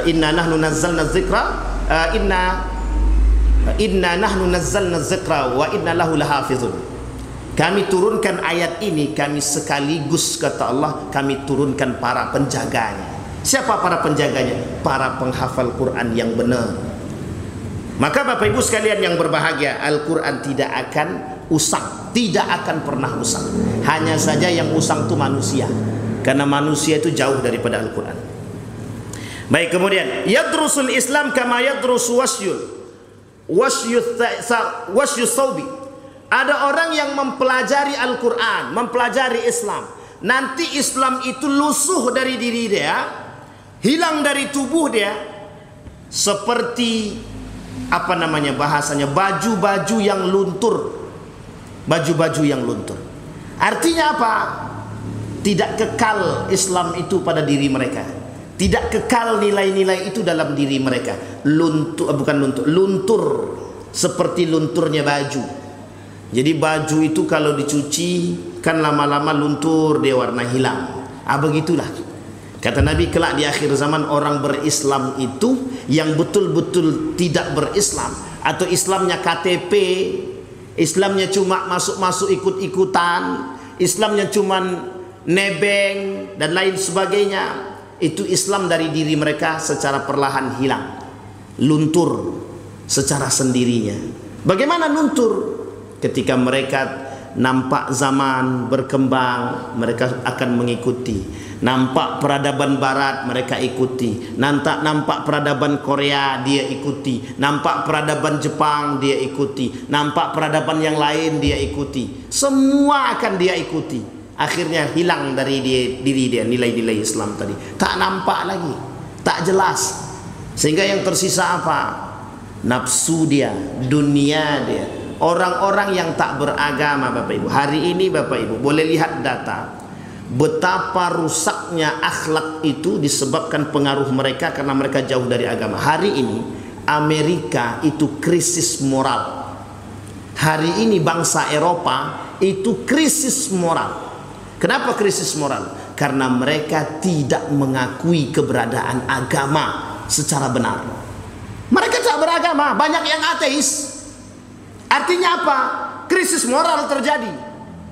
inna nahnu nazzalna dzikra, inna nahnu nazzalna dzikra wa inna lahu lahafizun. Kami turunkan ayat ini, kami sekaligus kata Allah, kami turunkan para penjaganya. Siapa para penjaganya? Para penghafal Quran yang benar. Maka Bapak Ibu sekalian yang berbahagia, Al-Quran tidak akan usang, tidak akan pernah usang. Hanya saja yang usang itu manusia, karena manusia itu jauh daripada Al-Quran. Baik, kemudian yadrusul Islam kama yadrusu wasyus saubi. Ada orang yang mempelajari Al-Quran, mempelajari Islam, nanti Islam itu lusuh dari diri dia, hilang dari tubuh dia, seperti apa namanya bahasanya, baju-baju yang luntur. Baju-baju yang luntur. Artinya apa? Tidak kekal Islam itu pada diri mereka. Tidak kekal nilai-nilai itu dalam diri mereka. Luntur seperti lunturnya baju. Jadi baju itu kalau dicuci kan lama-lama luntur, dia warna hilang. Begitulah. Kata Nabi, kelak di akhir zaman orang berislam itu yang betul-betul tidak berislam, atau Islamnya KTP, Islamnya cuma masuk-masuk ikut-ikutan, Islamnya cuma nebeng dan lain sebagainya. Itu Islam dari diri mereka secara perlahan hilang, luntur secara sendirinya. Bagaimana luntur? Ketika mereka nampak zaman berkembang, mereka akan mengikuti. Nampak peradaban barat, mereka ikuti. Nampak peradaban Korea, dia ikuti. Nampak peradaban Jepang, dia ikuti. Nampak peradaban yang lain, dia ikuti. Semua akan dia ikuti. Akhirnya hilang dari diri dia nilai-nilai Islam tadi. Tak nampak lagi, tak jelas. Sehingga yang tersisa apa? Nafsu dia, dunia dia. Orang-orang yang tak beragama, Bapak Ibu. Hari ini Bapak Ibu boleh lihat data betapa rusaknya akhlak itu disebabkan pengaruh mereka karena mereka jauh dari agama. Hari ini Amerika itu krisis moral. Hari ini bangsa Eropa itu krisis moral. Kenapa krisis moral? Karena mereka tidak mengakui keberadaan agama secara benar. Mereka tak beragama, banyak yang ateis. Artinya apa? Krisis moral terjadi,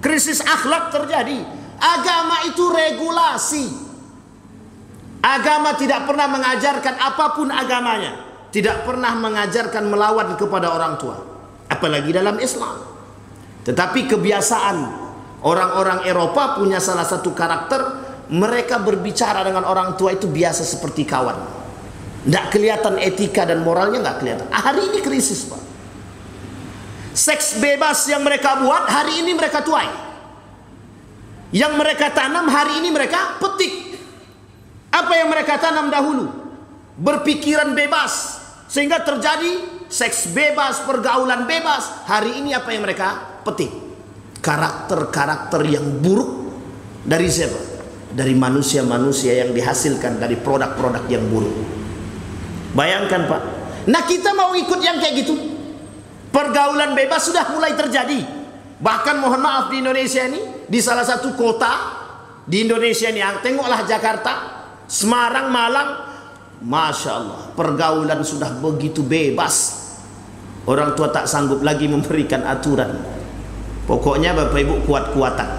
krisis akhlak terjadi. Agama itu regulasi. Agama tidak pernah mengajarkan apapun agamanya, tidak pernah mengajarkan melawan kepada orang tua, apalagi dalam Islam. Tetapi kebiasaan orang-orang Eropa punya salah satu karakter, mereka berbicara dengan orang tua itu biasa seperti kawan. Tidak kelihatan etika dan moralnya, nggak kelihatan. Hari ini krisis, Pak. Seks bebas yang mereka buat hari ini mereka tuai. Yang mereka tanam hari ini mereka petik. Apa yang mereka tanam dahulu? Berpikiran bebas, sehingga terjadi seks bebas, pergaulan bebas. Hari ini apa yang mereka petik? Karakter-karakter yang buruk. Dari siapa? Dari manusia-manusia yang dihasilkan dari produk-produk yang buruk. Bayangkan, Pak. Nah, kita mau ikut yang kayak gitu. Pergaulan bebas sudah mulai terjadi. Bahkan mohon maaf di Indonesia ini, di salah satu kota di Indonesia ini, tengoklah Jakarta, Semarang, Malang, Masya Allah, pergaulan sudah begitu bebas. Orang tua tak sanggup lagi memberikan aturan. Pokoknya Bapak Ibu kuat-kuatan.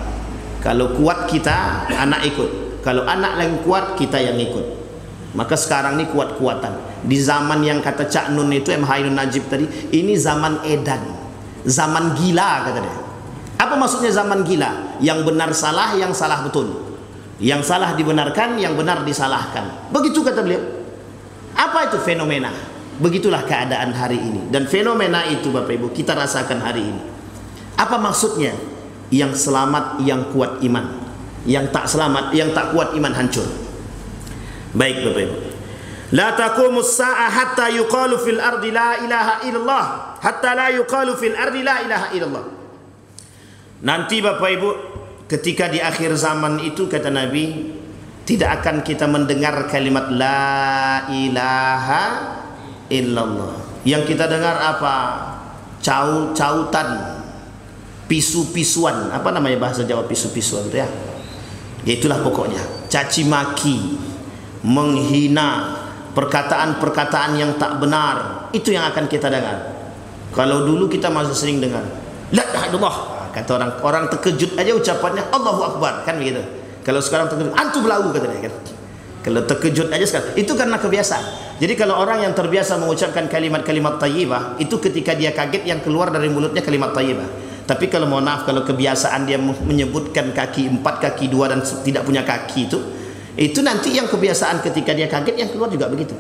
Kalau kuat kita, anak ikut. Kalau anak yang kuat, kita yang ikut. Maka sekarang ini kuat-kuatan. Di zaman yang kata Cak Nun itu, M. Hainun Najib tadi, ini zaman edan, zaman gila kata dia. Apa maksudnya zaman gila? Yang benar salah, yang salah betul. Yang salah dibenarkan, yang benar disalahkan. Begitu kata beliau. Apa itu fenomena? Begitulah keadaan hari ini. Dan fenomena itu Bapak Ibu kita rasakan hari ini. Apa maksudnya? Yang selamat, yang kuat iman. Yang tak selamat, yang tak kuat iman hancur. Baik Bapak Ibu. La taqumus sa'ah hatta yuqalu fil ardi la ilaha illallah. Hatta la yuqalu fil ardi la ilaha illallah. Nanti Bapak Ibu, ketika di akhir zaman itu kata Nabi, tidak akan kita mendengar kalimat la ilaha illallah. Yang kita dengar apa? Cautan, pisu-pisuan. Apa namanya bahasa Jawa pisu-pisuan itu ya? Ya itulah pokoknya. Caci maki, menghina, perkataan-perkataan yang tak benar. Itu yang akan kita dengar. Kalau dulu kita masih sering dengar la ilaha illallah. Kata orang terkejut aja ucapannya Allahu Akbar, kan begitu. Kalau sekarang terkejut, antum belau kata dia kan. Kalau terkejut aja sekarang, itu karena kebiasaan. Jadi kalau orang yang terbiasa mengucapkan kalimat-kalimat thayyibah, itu ketika dia kaget yang keluar dari mulutnya kalimat thayyibah. Tapi kalau mohon maaf, kalau kebiasaan dia menyebutkan kaki 4, kaki 2 dan tidak punya kaki itu nanti yang kebiasaan ketika dia kaget yang keluar juga begitu.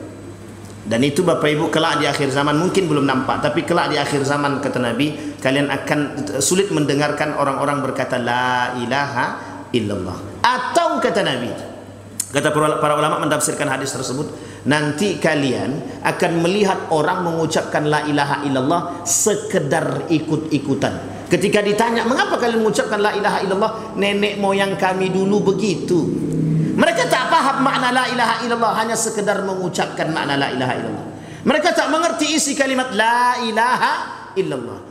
Dan itu Bapak Ibu kelak di akhir zaman mungkin belum nampak, tapi kelak di akhir zaman kata Nabi, kalian akan sulit mendengarkan orang-orang berkata la ilaha illallah. Atau kata Nabi, kata para ulama mentafsirkan hadis tersebut, nanti kalian akan melihat orang mengucapkan la ilaha illallah sekedar ikut-ikutan. Ketika ditanya, mengapa kalian mengucapkan la ilaha illallah? Nenek moyang kami dulu begitu. Mereka tak paham makna la ilaha illallah, hanya sekedar mengucapkan makna la ilaha illallah. Mereka tak mengerti isi kalimat la ilaha illallah.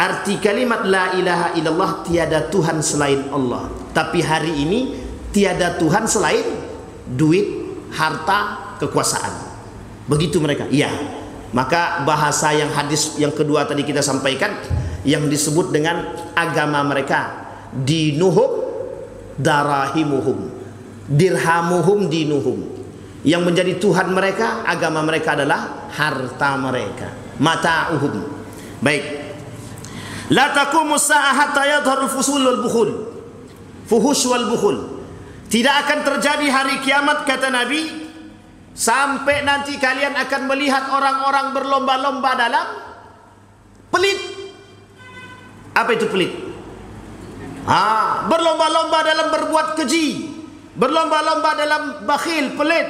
Arti kalimat la ilaha illallah, tiada Tuhan selain Allah. Tapi hari ini tiada Tuhan selain duit, harta, kekuasaan. Begitu mereka. Iya. Maka bahasa yang hadis yang kedua tadi kita sampaikan, yang disebut dengan agama mereka, dinuhum darahimuhum, dirhamuhum dinuhum. Yang menjadi Tuhan mereka, agama mereka adalah harta mereka, mata'uhum. Baik. La taqumus sa'ah hatta yadhharul fusul wal bukhul. Fuhush wal bukhul. Tidak akan terjadi hari kiamat, kata Nabi, sampai nanti kalian akan melihat orang-orang berlomba-lomba dalam pelit. Apa itu pelit? Berlomba-lomba dalam berbuat keji, berlomba-lomba dalam bakhil, pelit,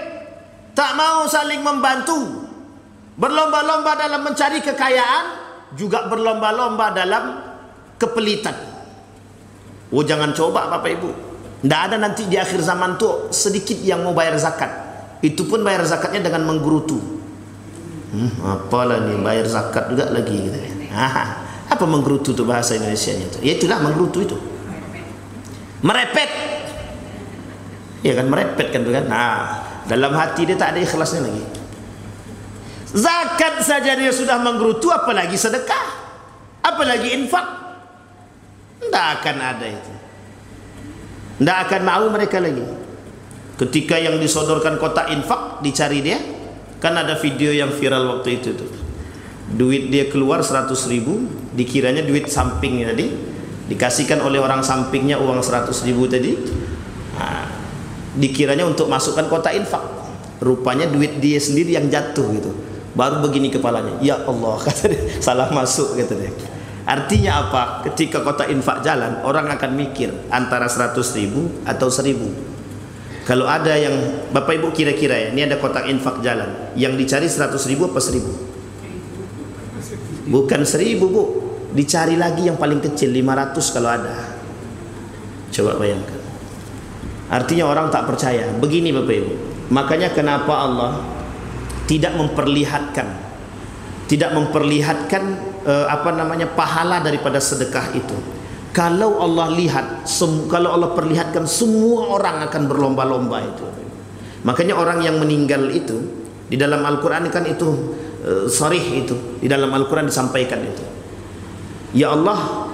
tak mau saling membantu, berlomba-lomba dalam mencari kekayaan, juga berlomba-lomba dalam kepelitan. Oh, jangan coba Bapak Ibu. Tidak ada nanti di akhir zaman tuh sedikit yang mau bayar zakat. Itu pun bayar zakatnya dengan menggerutu. Apalah nih bayar zakat juga lagi gitu. Apa menggerutu itu bahasa Indonesianya itu? Ya itulah menggerutu itu. Merepet. Ya kan, merepet kan tuh kan. Dalam hati dia tak ada ikhlasnya lagi. Zakat saja dia sudah menggerutu, apalagi sedekah, apalagi infak. Tidak akan ada itu. Tidak akan mau mereka lagi. Ketika yang disodorkan kotak infak, dicari dia. Kan ada video yang viral waktu itu tuh. Duit dia keluar 100.000, dikiranya duit sampingnya tadi, dikasihkan oleh orang sampingnya uang 100.000 tadi. Dikiranya untuk masukkan kotak infak. Rupanya duit dia sendiri yang jatuh gitu. Baru begini kepalanya, ya Allah, kata dia, salah masuk, kata dia. Artinya apa? Ketika kotak infak jalan, orang akan mikir antara 100.000 atau 1.000. Kalau ada yang, Bapak Ibu kira-kira ya, ini ada kotak infak jalan, yang dicari 100.000 apa 1.000? Bukan 1.000 Bu, dicari lagi yang paling kecil 500 kalau ada. Coba bayangkan. Artinya orang tak percaya. Begini Bapak Ibu, makanya kenapa Allah tidak memperlihatkan pahala daripada sedekah itu. Kalau Allah lihat, kalau Allah perlihatkan, semua orang akan berlomba-lomba itu. Makanya orang yang meninggal itu di dalam Al-Quran kan itu sharih itu, di dalam Al-Quran disampaikan itu. Ya Allah,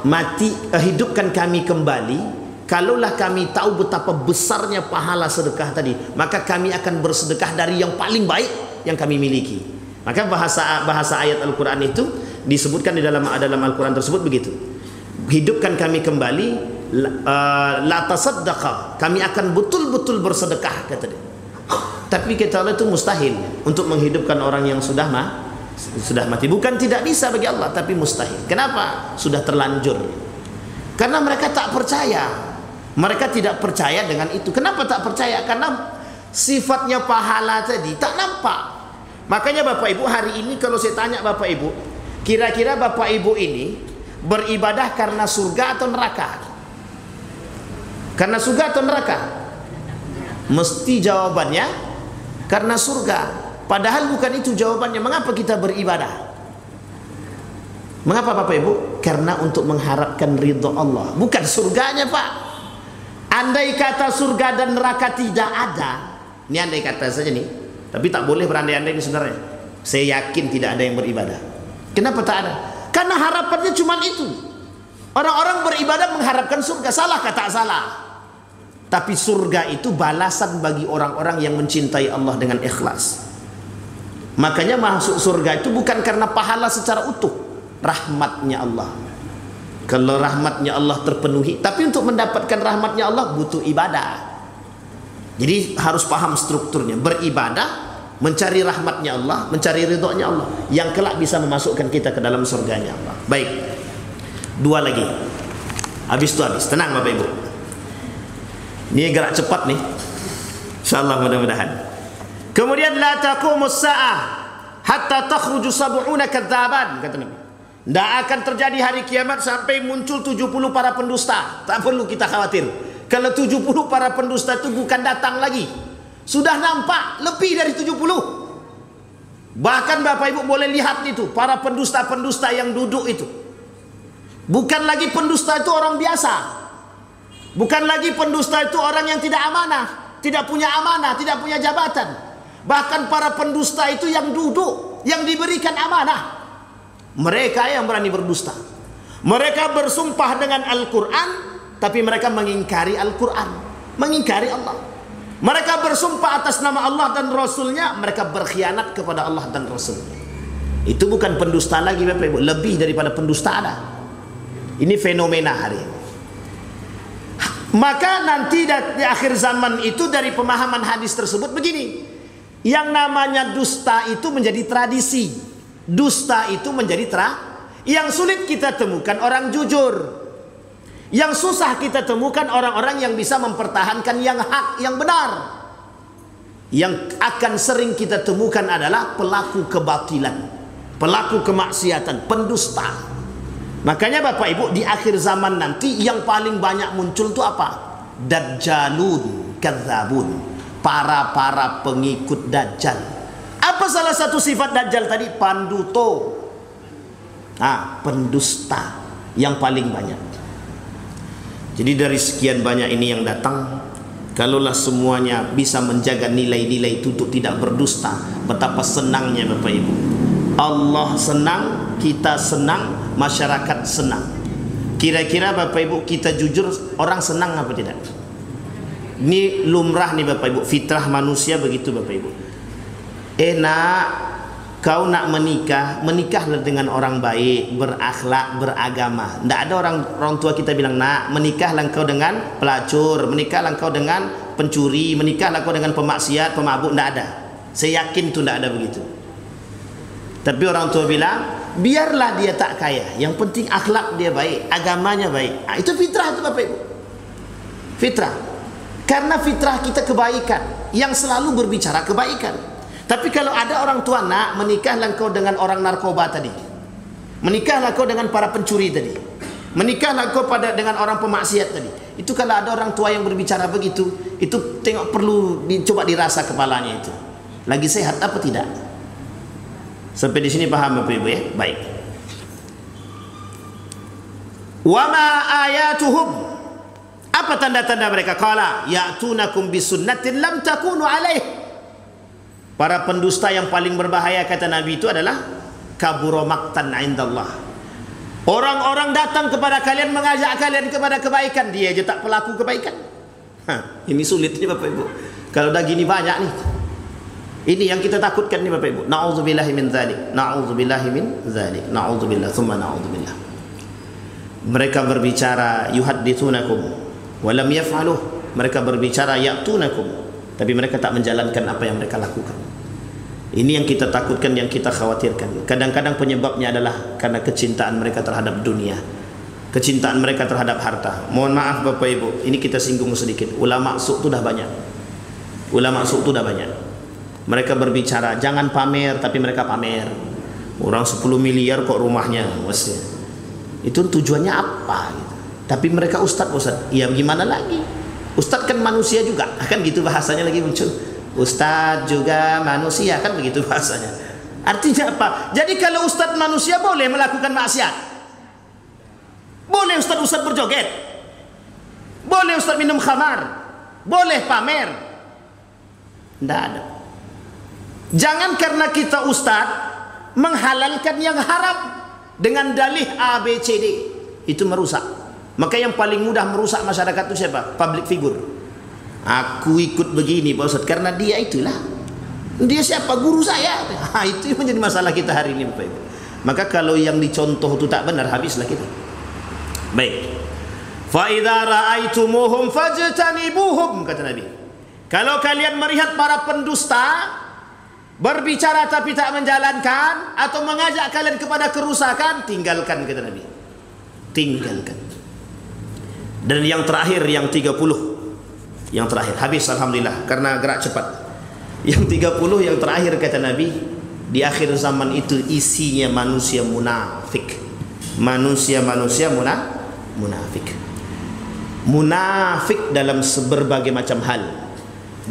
hidupkan kami kembali. Kalaulah kami tahu betapa besarnya pahala sedekah tadi, maka kami akan bersedekah dari yang paling baik yang kami miliki. Maka bahasa ayat Al-Quran itu disebutkan di dalam Al-Quran tersebut begitu. Hidupkan kami kembali, la tasaddaqa, kami akan betul-betul bersedekah, kata dia. Tapi kata Allah itu mustahil untuk menghidupkan orang yang sudah mati. Bukan tidak bisa bagi Allah, tapi mustahil. Kenapa? Sudah terlanjur. Karena mereka tak percaya. Mereka tidak percaya dengan itu. Kenapa tak percaya? Karena sifatnya pahala tadi tak nampak. Makanya Bapak Ibu, hari ini kalau saya tanya Bapak Ibu, kira-kira Bapak Ibu ini beribadah karena surga atau neraka? Karena surga atau neraka? Mesti jawabannya karena surga. Padahal bukan itu jawabannya. Mengapa kita beribadah? Mengapa Bapak Ibu? Karena untuk mengharapkan ridho Allah, bukan surganya Pak. Andai kata surga dan neraka tidak ada, ini andai kata saja nih, tapi tak boleh berandai-andai ini sebenarnya. Saya yakin tidak ada yang beribadah. Kenapa tak ada? Karena harapannya cuma itu. Orang-orang beribadah mengharapkan surga. Salah kata salah. Tapi surga itu balasan bagi orang-orang yang mencintai Allah dengan ikhlas. Makanya masuk surga itu bukan karena pahala secara utuh, rahmatnya Allah. Kalau rahmatnya Allah terpenuhi, tapi untuk mendapatkan rahmatnya Allah butuh ibadah. Jadi harus paham strukturnya. Beribadah, mencari rahmatnya Allah, mencari ridhonya Allah, yang kelak bisa memasukkan kita ke dalam surganya Allah. Baik, dua lagi, habis itu habis. Tenang Bapak Ibu, ini gerak cepat nih, insyaallah, mudah-mudahan. Kemudian la taqumus sa'ah hatta takhruju sab'una kadzaban, kata Nabi. Tidak akan terjadi hari kiamat sampai muncul 70 para pendusta. Tak perlu kita khawatir. Kalau 70 para pendusta itu bukan datang lagi, sudah nampak lebih dari 70. Bahkan Bapak Ibu boleh lihat itu, para pendusta-pendusta yang duduk itu. Bukan lagi pendusta itu orang biasa. Bukan lagi pendusta itu orang yang tidak amanah. tidak punya amanah, tidak punya jabatan. Bahkan para pendusta itu yang duduk, yang diberikan amanah, mereka yang berani berdusta. Mereka bersumpah dengan Al-Quran, tapi mereka mengingkari Al-Quran, mengingkari Allah. Mereka bersumpah atas nama Allah dan Rasulnya, mereka berkhianat kepada Allah dan Rasulnya. Itu bukan pendusta lagi Bapak Ibu, lebih daripada pendusta ada. Ini fenomena hari ini. Maka nanti di akhir zaman itu dari pemahaman hadis tersebut begini, yang namanya dusta itu menjadi tradisi, dusta itu menjadi yang sulit kita temukan orang jujur, yang susah kita temukan orang-orang yang bisa mempertahankan yang hak, yang benar. Yang akan sering kita temukan adalah pelaku kebatilan, pelaku kemaksiatan, pendusta. Makanya Bapak Ibu, di akhir zaman nanti yang paling banyak muncul itu apa? Dajjalun, kadzabun, para pengikut Dajjal. Apa salah satu sifat Dajjal tadi? Panduto. Pendusta yang paling banyak. Jadi dari sekian banyak ini yang datang, kalaulah semuanya bisa menjaga nilai-nilai itu untuk tidak berdusta, betapa senangnya Bapak Ibu. Allah senang, kita senang, masyarakat senang. Kira-kira Bapak Ibu kita jujur, orang senang apa tidak? Ini lumrah nih Bapak Ibu, fitrah manusia begitu Bapak Ibu. Nak, kau nak menikah, menikahlah dengan orang baik, berakhlak, beragama. Tidak ada orang tua kita bilang, nak, menikahlah engkau dengan pelacur, menikahlah engkau dengan pencuri, menikahlah engkau dengan pemaksiat, pemabuk. Tidak ada. Saya yakin itu tidak ada begitu. Tapi orang tua bilang, biarlah dia tak kaya, yang penting akhlak dia baik, agamanya baik. Itu fitrah itu Bapak Ibu. Fitrah. Karena fitrah kita kebaikan, yang selalu berbicara kebaikan. Tapi kalau ada orang tua, nak, menikahlah kau dengan orang narkoba tadi, menikahlah kau dengan para pencuri tadi, menikahlah kau dengan orang pemaksiat tadi. Itu kalau ada orang tua yang berbicara begitu, itu tengok perlu dicoba dirasa kepalanya itu. Lagi sehat apa tidak? Sampai di sini paham Bapak Ibu ya? Baik. Wa ma ayatuhum, apa tanda-tanda mereka? Qala ya'tunakum bisunnatin lam takunu alaih. Para pendusta yang paling berbahaya kata Nabi itu adalah kabura maqtan indallah. Orang-orang datang kepada kalian, mengajak kalian kepada kebaikan, dia aja tak pelaku kebaikan. Ini sulit nih Bapak Ibu. Kalau dah gini banyak nih. Ini yang kita takutkan nih Bapak Ibu. Na'udzubillahi min dzalik. Na'udzubillahi min dzalik. Na'udzubillah, tsumma na'udzubillah. Mereka berbicara yuhadditsunakum wa lam yaf'aluh. Mereka berbicara ya'tunakum, tapi mereka tak menjalankan apa yang mereka lakukan. Ini yang kita takutkan, yang kita khawatirkan. Kadang-kadang penyebabnya adalah karena kecintaan mereka terhadap dunia, kecintaan mereka terhadap harta. Mohon maaf Bapak Ibu, ini kita singgung sedikit. Ulama suq itu dah banyak. Ulama suq itu dah banyak. Mereka berbicara jangan pamer, tapi mereka pamer. Orang 10 miliar kok rumahnya, maksudnya. Itu tujuannya apa gitu. Tapi mereka ustaz, ya gimana lagi? Ustaz kan manusia juga, kan gitu bahasanya lagi muncul. Ustaz juga manusia, kan begitu bahasanya. Artinya apa? Jadi kalau ustaz manusia boleh melakukan maksiat, boleh ustaz berjoget, boleh ustaz minum khamar, boleh pamer. Tidak ada. Jangan karena kita ustaz menghalalkan yang haram dengan dalih A, B, C, D. Itu merusak. Maka yang paling mudah merusak masyarakat itu siapa? Public figure. Aku ikut begini Pak Ustaz karena dia itulah. Dia siapa? Guru saya. Itu yang menjadi masalah kita hari ini Bapak Ibu. Maka kalau yang dicontoh itu tak benar, habislah kita. Baik. Fa idza ra'aitumuhum fajtanibuhum, kata Nabi. Kalau kalian melihat para pendusta berbicara tapi tak menjalankan atau mengajak kalian kepada kerusakan, tinggalkan, kata Nabi. Tinggalkan. Dan yang terakhir, yang 30, yang terakhir, habis alhamdulillah karena gerak cepat. Yang 30 yang terakhir kata Nabi, di akhir zaman itu isinya manusia munafik. Manusia-manusia munafik. Munafik dalam berbagai macam hal.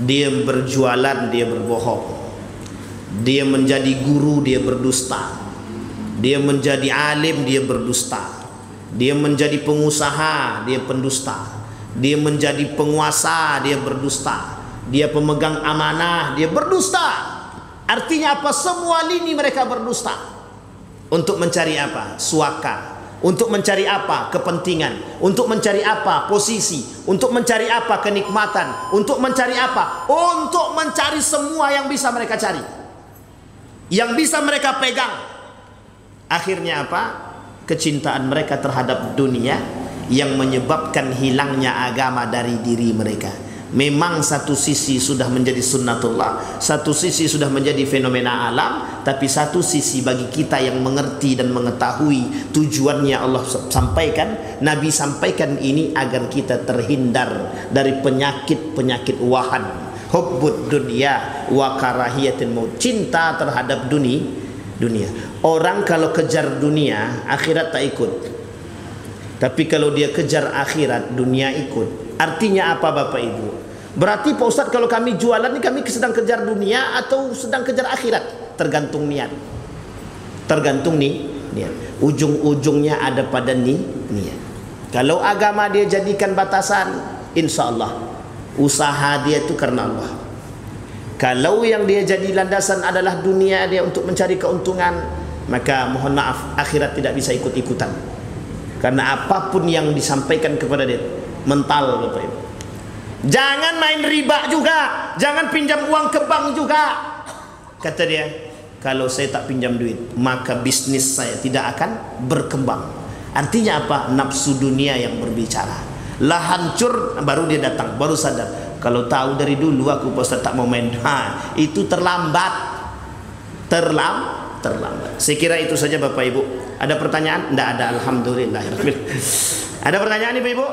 Dia berjualan, dia berbohong. Dia menjadi guru, dia berdusta. Dia menjadi alim, dia berdusta. Dia menjadi pengusaha, dia pendusta. Dia menjadi penguasa, dia berdusta. dia pemegang amanah, dia berdusta. Artinya apa? Semua lini mereka berdusta. Untuk mencari apa? Suaka. Untuk mencari apa? Kepentingan. Untuk mencari apa? Posisi. Untuk mencari apa? Kenikmatan. Untuk mencari apa? Untuk mencari semua yang bisa mereka cari, yang bisa mereka pegang. Akhirnya apa? Kecintaan mereka terhadap dunia yang menyebabkan hilangnya agama dari diri mereka. Memang satu sisi sudah menjadi sunnatullah, satu sisi sudah menjadi fenomena alam, tapi satu sisi bagi kita yang mengerti dan mengetahui tujuannya Allah sampaikan, Nabi sampaikan ini agar kita terhindar dari penyakit-penyakit wahan, hubbud dunya wa karahiyatil maut, cinta terhadap dunia. Orang kalau kejar dunia, akhirat tak ikut. Tapi kalau dia kejar akhirat, dunia ikut. Artinya apa Bapak Ibu? Berarti Pak Ustadz kalau kami jualan ini kami sedang kejar dunia atau sedang kejar akhirat? Tergantung niat. Tergantung niat. Ujung-ujungnya ada pada niat. Kalau agama dia jadikan batasan, insya Allah usaha dia itu karena Allah. Kalau yang dia jadi landasan adalah dunia dia untuk mencari keuntungan, maka mohon maaf akhirat tidak bisa ikut-ikutan. Karena apapun yang disampaikan kepada dia mental Bapak Ibu. Jangan main riba juga, jangan pinjam uang ke bank juga. Kata dia, kalau saya tak pinjam duit, maka bisnis saya tidak akan berkembang. Artinya apa? Nafsu dunia yang berbicara. Lah hancur, baru dia datang, baru sadar. Kalau tahu dari dulu aku Ustaz tak mau main. Itu terlambat. Terlambat. Saya kira itu saja Bapak Ibu. Ada pertanyaan? Tidak ada, alhamdulillah. Ada pertanyaan Ibu?